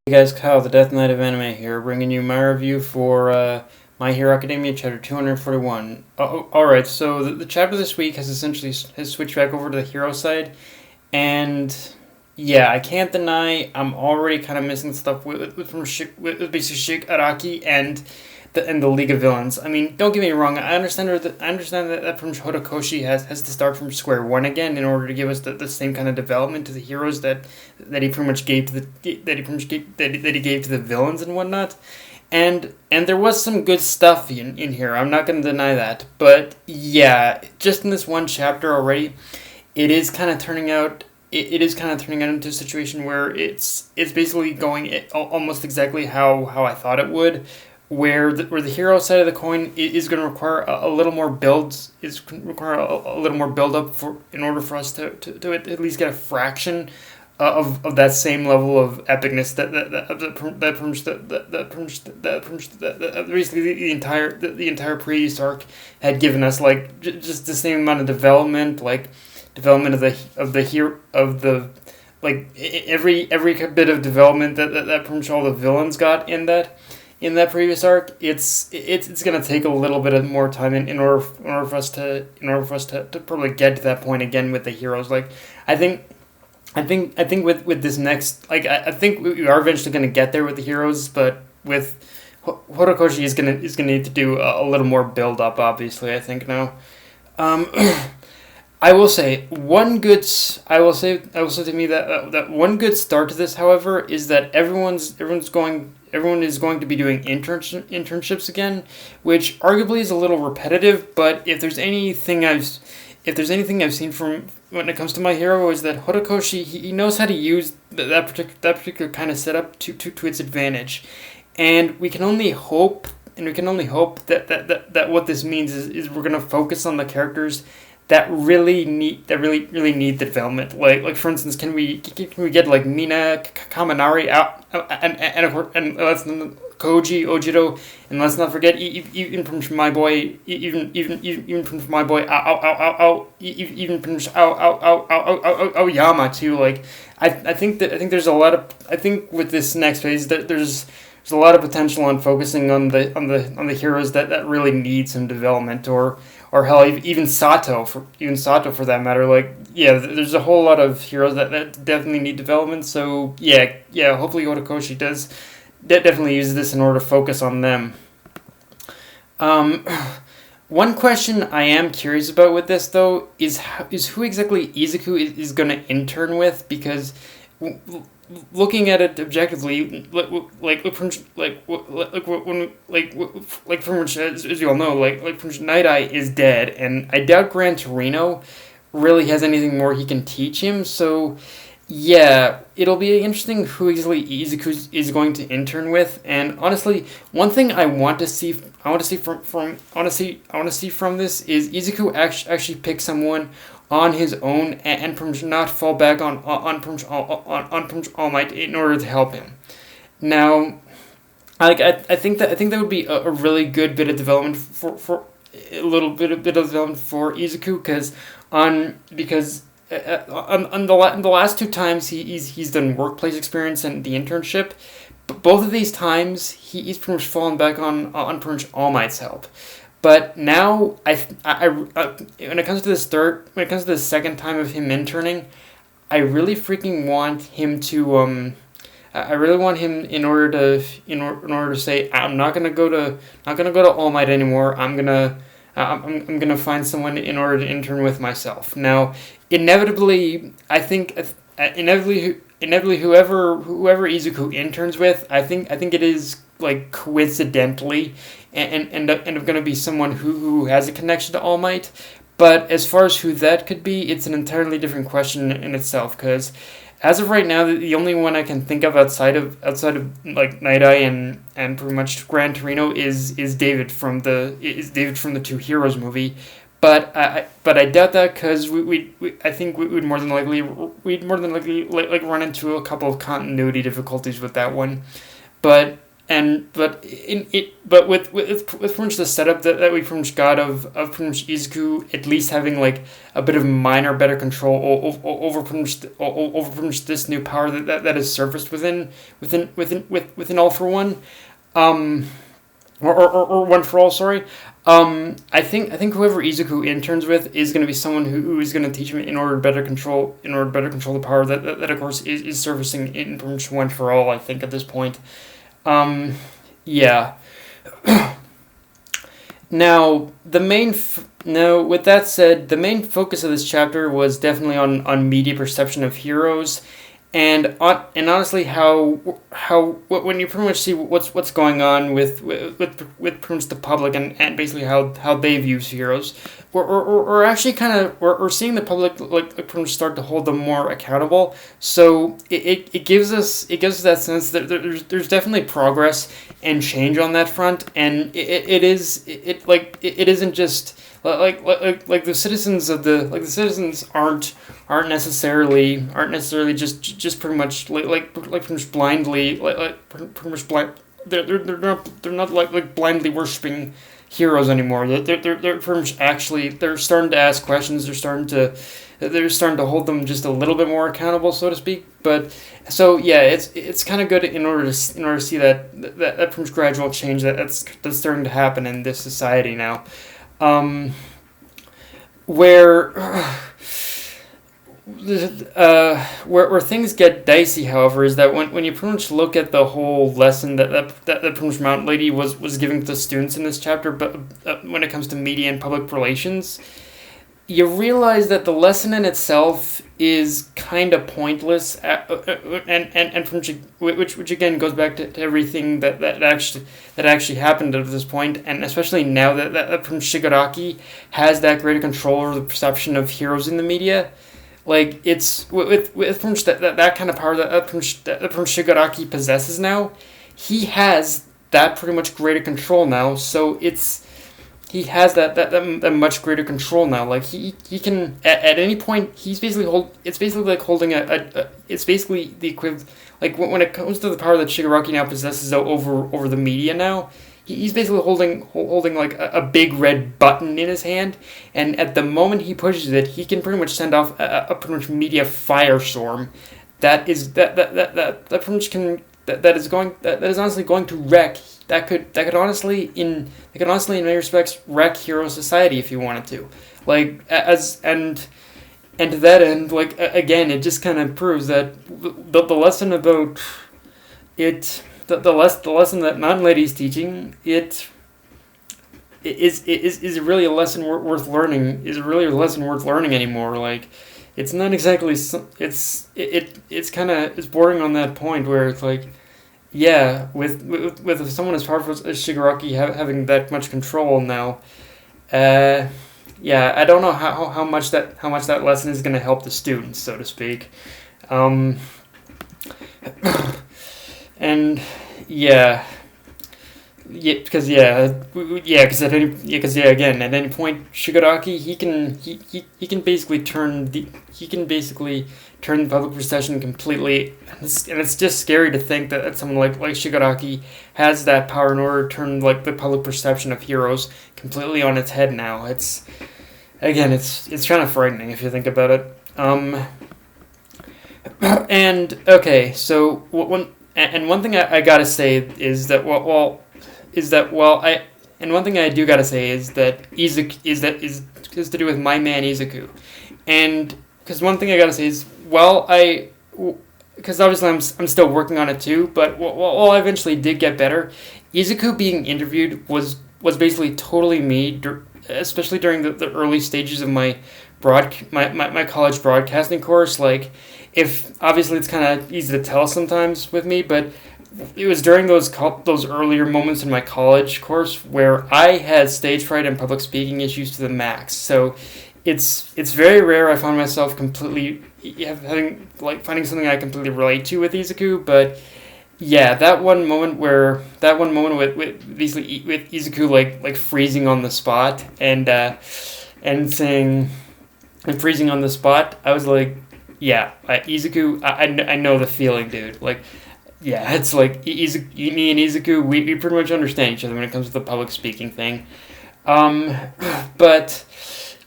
Hey guys, Kyle, the Death Knight of Anime here, bringing you my review for My Hero Academia Chapter 241. Alright, so the chapter this week has switched back over to the hero side, and yeah, I can't deny I'm already kind of missing stuff with basically Araki and the League of Villains. I mean, don't get me wrong. I understand that from Horikoshi has to start from square one again in order to give us the same kind of development to the heroes that he pretty much gave to that he gave to the villains and whatnot. And there was some good stuff in here. I'm not going to deny that. But yeah, just in this one chapter already, it is kind of turning out. It is kind of turning out into a situation where it's basically going almost exactly how I thought it would, where the hero side of the coin is going to require a little more builds, is require a little more build up for in order for us to at least get a fraction of that same level of epicness that basically the entire previous arc had given us, like just the same amount of development, like development of the like every bit of development that pretty much all the villains got in that previous arc. It's gonna take a little bit of more time in order for us to probably get to that point again with the heroes. Like I think with this next, like I think we are eventually gonna get there with the heroes, but with Horikoshi is gonna need to do a little more build up. Obviously, I think now. Um, I will say I will say to me that one good start to this, however, is that everyone is going to be doing internships again, which arguably is a little repetitive. But if there's anything I've seen from when it comes to My Hero, is that Horikoshi, he knows how to use that particular kind of setup to its advantage, and we can only hope. And we can only hope that what this means is we're gonna focus on the characters that really need really need the development. Like for instance, can we get like Mina Kaminari out, and of course, and let's Koji Ojiro, and let's not forget even from my boy, even from my boy even from Aoyama too. Like I think there's a lot of, I think with this next phase that there's a lot of potential on focusing on the heroes that really need some development, or hell, even Sato for that matter. Like yeah, there's a whole lot of heroes that definitely need development. So yeah, hopefully Horikoshi does definitely use this in order to focus on them. Um, One question I am curious about with this though is who exactly Izuku is going to intern with, because looking at it objectively, from which, as you all know, from which Night Eye is dead, and I doubt Gran Torino really has anything more he can teach him. So yeah, it'll be interesting who exactly Izuku is going to intern with. And honestly, one thing I want to see I want to see from this is Izuku actually pick someone on his own, and from not fall back on All Might in order to help him. Now, I think that would be a really good bit of development for a bit of development for Izuku, because on the last two times he's done workplace experience and the internship, but both of these times he's pretty much fallen back on pretty much All Might's help. But now when it comes to the second time of him interning, I really freaking want him to I really want him in order to say, I'm not gonna go to All Might anymore. I'm gonna find someone in order to intern with myself. Now, inevitably, I think inevitably whoever Izuku interns with, I think it is like coincidentally and end up going to be someone who has a connection to All Might. But as far as who that could be, it's an entirely different question in itself, because as of right now, the only one I can think of outside of like Night Eye and pretty much Gran Torino is David from the Two Heroes movie. But I doubt that, because I think we'd more than likely like run into a couple of continuity difficulties with that one. But and but with pretty much the setup that we pretty much got of pretty much Izuku at least having like a bit of minor better control over over pretty much this new power that is surfaced within All for One, um, or One for All, sorry. I think whoever Izuku interns with is going to be someone who is going to teach him in order to better control the power that of course is surfacing in pretty much One for All. I think at this point. Um, yeah. Now, now with that said, the main focus of this chapter was definitely on media perception of heroes, and honestly, when you pretty much see what's going on with pretty much the public and basically how they view heroes, we're actually kind of we're seeing the public like pretty much start to hold them more accountable. So it gives us that sense that there's definitely progress and change on that front, and it isn't just like the citizens the citizens aren't necessarily just pretty much pretty much blindly pretty much blind. They're not like blindly worshiping heroes anymore. They're pretty much actually they're starting to ask questions. They're starting to hold them just a little bit more accountable, so to speak. But so yeah, it's kind of good in order to see that pretty much gradual change that's starting to happen in this society now. Um, where where things get dicey, however, is that when you pretty much look at the whole lesson that pretty much Mountain Lady was giving to the students in this chapter, but when it comes to media and public relations, you realize that the lesson in itself is kind of pointless, and from which again goes back to everything that actually happened at this point, and especially now that from Shigaraki has that greater control over the perception of heroes in the media. Like it's with from that kind of power that from Shigaraki possesses now, he has that pretty much greater control now. So he has that much greater control now. Like he can at any point he's basically it's basically like holding it's basically the equivalent, like when it comes to the power that Shigaraki now possesses over the media now. He's basically holding like a big red button in his hand, and at the moment he pushes it, he can pretty much send off a pretty much media firestorm that pretty much that is honestly going to wreck that could honestly in many respects wreck hero society if you wanted to, like as and to that end, like again, it just kind of proves that the lesson about it. The lesson that Mountain Lady is teaching is really a lesson worth learning. Is really a lesson worth learning anymore. Like, it's not exactly it's kind of it's bordering on that point where it's like, yeah, with someone as powerful as Shigaraki having that much control now, yeah, I don't know how much that lesson is going to help the students, so to speak. And yeah, because again, at any point, Shigaraki he can basically turn the public perception completely, and it's just scary to think that someone like Shigaraki has that power in order to turn like the public perception of heroes completely on its head now. It's kind of frightening if you think about it. And okay, so one thing I gotta say is that one thing I do gotta say is that Izuku is to do with my man Izuku, and because one thing I gotta say is because obviously I'm still working on it too, but while I eventually did get better, Izuku being interviewed was basically totally me, especially during the early stages of my my college broadcasting course. Like, if obviously it's kind of easy to tell sometimes with me, but it was during those earlier moments in my college course where I had stage fright and public speaking issues to the max. So it's very rare I found myself completely finding something I completely relate to with Izuku, but yeah, that one moment with Izuku like freezing on the spot and saying and freezing on the spot, I was like, yeah, Izuku, I know the feeling, dude. Like, yeah, it's like me and Izuku, we pretty much understand each other when it comes to the public speaking thing. Um, but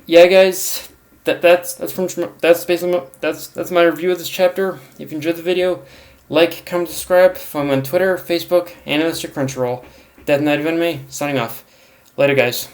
yeah, guys, that's basically that's my review of this chapter. If you enjoyed the video, like, comment, subscribe. Follow me on Twitter, Facebook, and Mr. Crunchyroll. Death Knight of Anime, signing off. Later, guys.